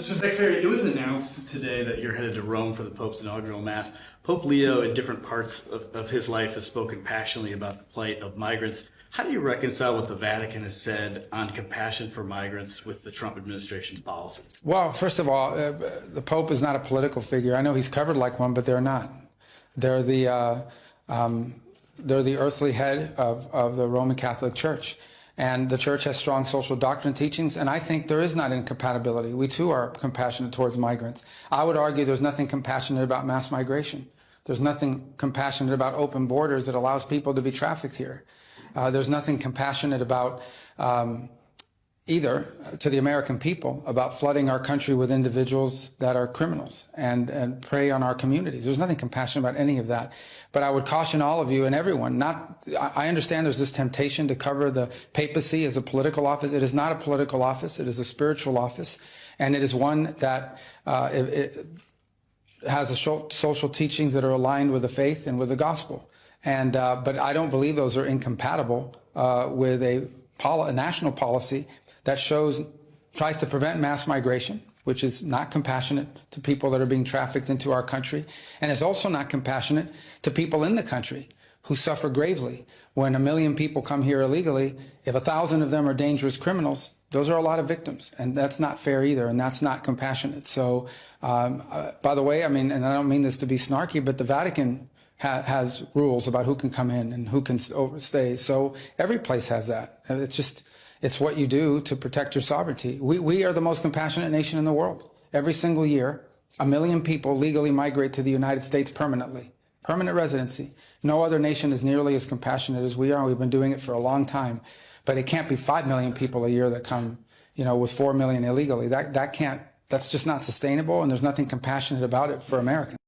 Mr. Secretary, it was announced today that you're headed to Rome for the Pope's inaugural Mass. Pope Leo, in different parts of his life, has spoken passionately about the plight of migrants. How do you reconcile what the Vatican has said on compassion for migrants with the Trump administration's policies? Well, first of all, the Pope is not a political figure. I know he's covered like one, but they're not. They're the earthly head of the Roman Catholic Church. And the Church has strong social doctrine teachings, and I think there is not incompatibility. We, too, are compassionate towards migrants. I would argue there's nothing compassionate about mass migration. There's nothing compassionate about open borders that allows people to be trafficked here. There's nothing compassionate about either to the American people about flooding our country with individuals that are criminals and prey on our communities. There's nothing compassionate about any of that. But I would caution all of you and everyone, I understand there's this temptation to cover the papacy as a political office. It is not a political office. It is a spiritual office. And it is one that it has social teachings that are aligned with the faith and with the gospel. And but I don't believe those are incompatible with a national policy that tries to prevent mass migration, which is not compassionate to people that are being trafficked into our country, and is also not compassionate to people in the country who suffer gravely. When 1 million people come here illegally, if 1,000 of them are dangerous criminals, those are a lot of victims, and that's not fair either, and that's not compassionate. So, by the way, I mean, and I don't mean this to be snarky, but the Vatican has rules about who can come in and who can overstay. So every place has that. It's what you do to protect your sovereignty. We are the most compassionate nation in the world. Every single year, 1 million people legally migrate to the United States permanently. Permanent residency. No other nation is nearly as compassionate as we are. We've been doing it for a long time. But it can't be 5 million people a year that come, with 4 million illegally. That's just not sustainable, and there's nothing compassionate about it for Americans.